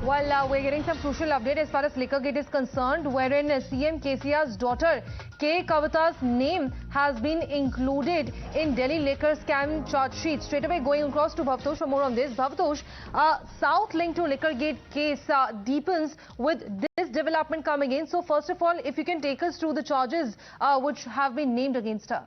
Well, we're getting some crucial update as far as Liquorgate is concerned, wherein CM KCR's daughter K Kavita's name has been included in Delhi liquor scam charge sheet. Straight away going across to Bhavtosh for more on this. Bhavtosh, South link to Liquorgate case deepens with this development coming in. So first of all, if you can take us through the charges which have been named against her.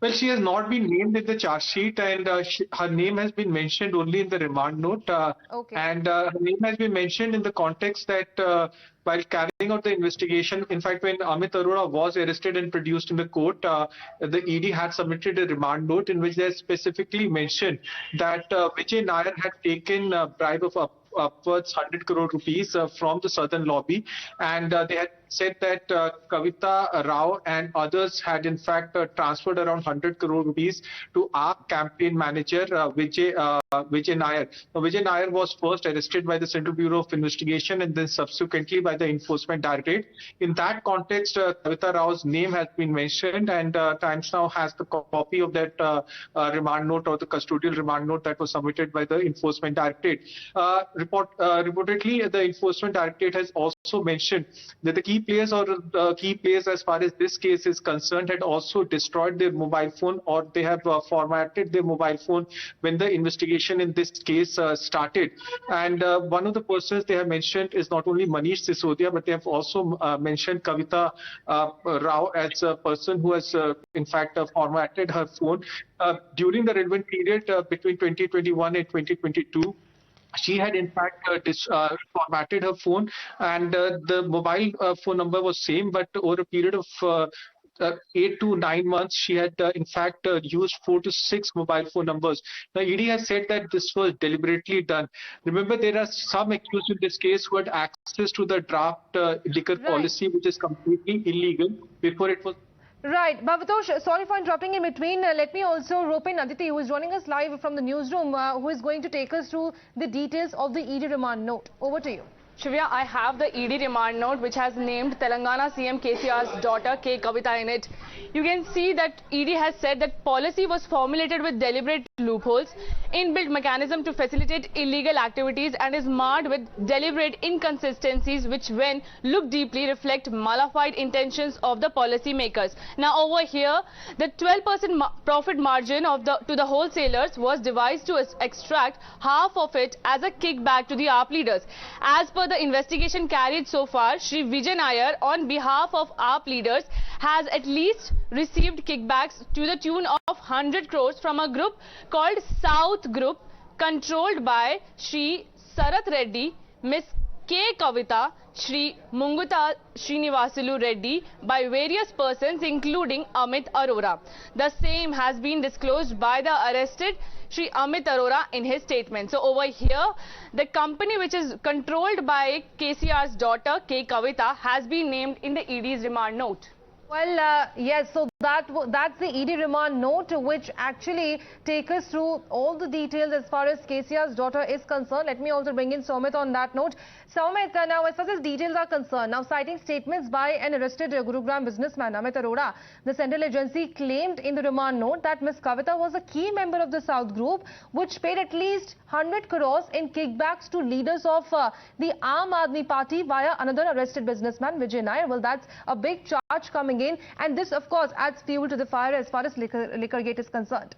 Well, she has not been named in the charge sheet, and her name has been mentioned only in the remand note. And her name has been mentioned in the context that while carrying out the investigation, in fact, when Amit Arora was arrested and produced in the court, the ED had submitted a remand note in which they specifically mentioned that Vijay Nair had taken a bribe of upwards 100 crore rupees from the southern lobby, and they had said that Kavita Rao and others had in fact transferred around 100 crore rupees to our campaign manager Vijay Nair. Now, Vijay Nair was first arrested by the Central Bureau of Investigation and then subsequently by the Enforcement Directorate. In that context, Kavita Rao's name has been mentioned, and Times Now has the copy of that remand note or the custodial remand note that was submitted by the Enforcement Directorate. Reportedly, the Enforcement Directorate has also mentioned that the key players as far as this case is concerned had also destroyed their mobile phone, or they have formatted their mobile phone when the investigation in this case started. And one of the persons they have mentioned is not only Manish Sisodia, but they have also mentioned Kavita Rao as a person who has in fact formatted her phone during the relevant period between 2021 and 2022. She had in fact formatted her phone, and the mobile phone number was same, but over a period of 8 to 9 months, she had in fact used 4 to 6 mobile phone numbers. Now, ED has said that this was deliberately done. Remember, there are some accused in this case who had access to the draft liquor policy, which is completely illegal before it was. Right. Bhavtosh, sorry for interrupting in between. Let me also rope in Aditi, who is joining us live from the newsroom, who is going to take us through the details of the ED remand note. Over to you. Shivya, I have the ED remand note which has named Telangana CM KCR's daughter K Kavita in it. You can see that ED has said that policy was formulated with deliberate loopholes, inbuilt mechanism to facilitate illegal activities, and is marred with deliberate inconsistencies which, when looked deeply, reflect malified intentions of the policy makers. Now over here, the 12% profit margin of to the wholesalers was devised to extract half of it as a kickback to the AAP leaders. As per the investigation carried so far, Shri Vijay Nair, on behalf of AAP leaders, has at least received kickbacks to the tune of 100 crores from a group called South Group, controlled by Shri Sarath Reddy, Miss K Kavita, Shri Munguta Srinivasulu Reddy, by various persons including Amit Arora. The same has been disclosed by the arrested Shri Amit Arora in his statement. So over here, the company which is controlled by KCR's daughter K Kavita has been named in the ED's remand note. Well, yes, so that's the ED remand note which actually takes us through all the details as far as KCR's daughter is concerned. Let me also bring in Soumit on that note. Soumit, now as far as details are concerned, now citing statements by an arrested Gurugram businessman, Amit Arora, the central agency claimed in the remand note that Ms. Kavita was a key member of the South Group, which paid at least 100 crores in kickbacks to leaders of the Aam Admi Party via another arrested businessman, Vijay Nair. Well, that's a big charge coming in, and this of course adds fuel to the fire as far as Liquorgate is concerned.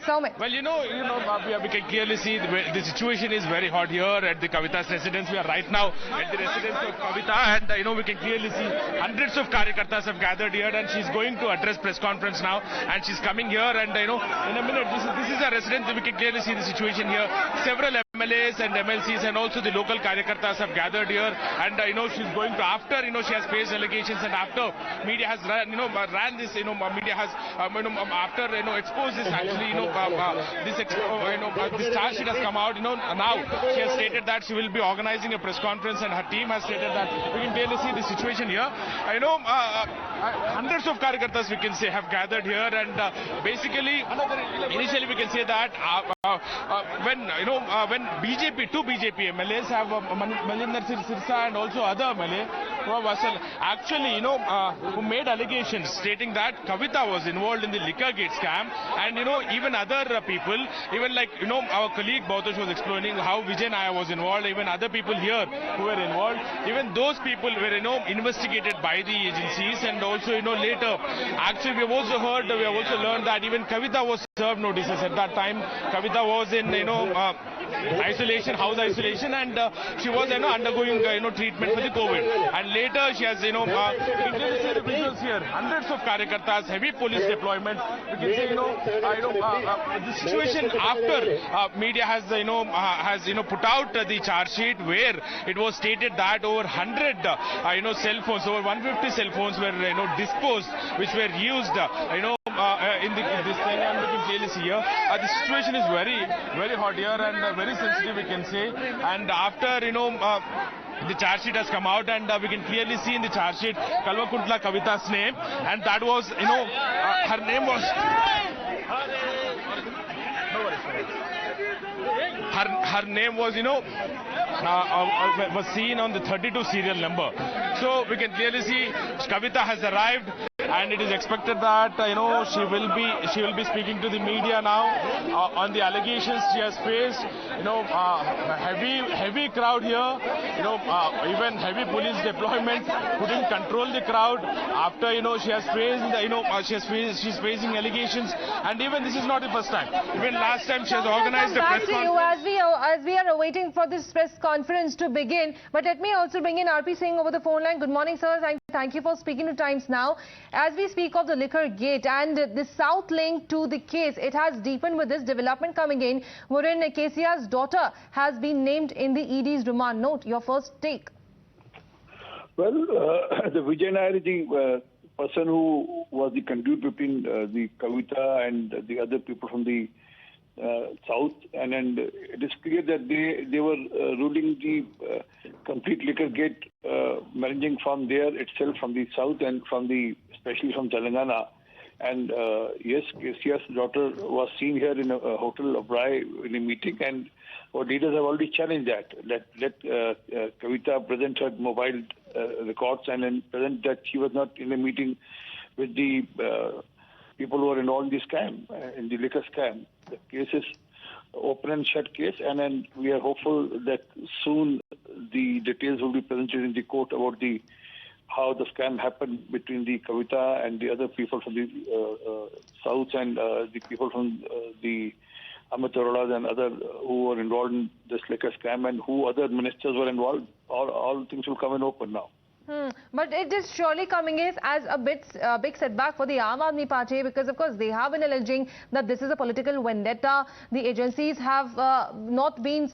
Soumit. Well, we can clearly see the situation is very hot here at the Kavita's residence. We are right now at the residence of Kavita, and we can clearly see hundreds of Karyakartas have gathered here, and she's going to address press conference now, and she's coming here, and in a minute, this is a residence. We can clearly see the situation here. Several MLAs and MLCs and also the local Karyakartas have gathered here, and she's going to, after she has faced allegations, and after media has ran this, media has after exposed this, actually this charge sheet has come out. Now she has stated that she will be organizing a press conference, and her team has stated that. We can clearly see the situation here. Hundreds of Karyakartas, we can say, have gathered here, and basically initially we can say that when two BJP MLAs have Malinder Sirsa and also other MLA actually, who made allegations stating that Kavita was involved in the liquor gate scam, and even other people, even like our colleague Bautosh was explaining how Vijay Nair was involved, even other people here who were involved, even those people were investigated by the agencies, and also later, actually we have also heard, we have also learned that even Kavita was served notices at that time. Kavita was in isolation, house isolation, and she was undergoing treatment for the COVID, and later she has you can clearly see the visuals here, hundreds of karyakartas, heavy police deployment. You can see the situation after media has put out the charge sheet, where it was stated that over 100 cell phones, over 150 cell phones were disposed, which were used in this thing, and we can clearly see here the situation is very, very hot here, and very sensitive, we can say. And after the charge sheet has come out, and we can clearly see in the charge sheet Kalvakuntla Kavita's name, and that was her name was her name was was seen on the 32 serial number. So we can clearly see Kavita has arrived, and it is expected that she will be speaking to the media now on the allegations she has faced. Heavy crowd here. Even heavy police deployment couldn't control the crowd after she has faced she's facing allegations, and even this is not the first time. Even last time she has organized a press conference. As we are awaiting for this press conference to begin, but let me also bring in RP Singh over the phone line. Good morning, sir. Thank you for speaking to Times Now. As we speak of the liquor gate and the South link to the case, it has deepened with this development coming in, wherein KCR's daughter has been named in the ED's remand note. Your first take? Well, the Vijay Nair is the person who was the conduit between the Kavita and the other people from the South, and it is clear that they were ruling the complete liquor gate, managing from there itself, from the South, and especially from Telangana. And yes, KCR's daughter was seen here in a hotel of Rai in a meeting, and our leaders have already challenged that. Let Kavita present her mobile records and then present that she was not in a meeting with the people who are involved in the scam, in the liquor scam. The case is open and shut case, and then we are hopeful that soon the details will be presented in the court about how the scam happened between the Kavita and the other people from the South, and the people from the Amit Arora and other who were involved in this liquor scam, and who other ministers were involved. All things will come in open now. But it is surely coming as a big setback for the Aam Admi Party, because of course they have been alleging that this is a political vendetta. The agencies have not been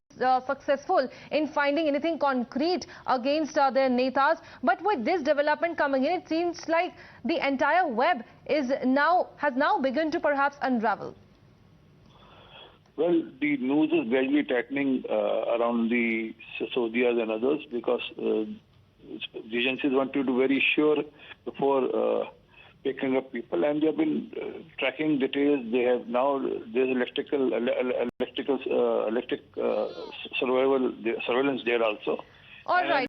successful in finding anything concrete against their netas. But with this development coming in, it seems like the entire web has now begun to perhaps unravel. Well, the news is gradually tightening around the Sisodias and others, because the agencies want to do very sure before picking up people, and they have been tracking details. They have now, there's electric surveillance there also. All right.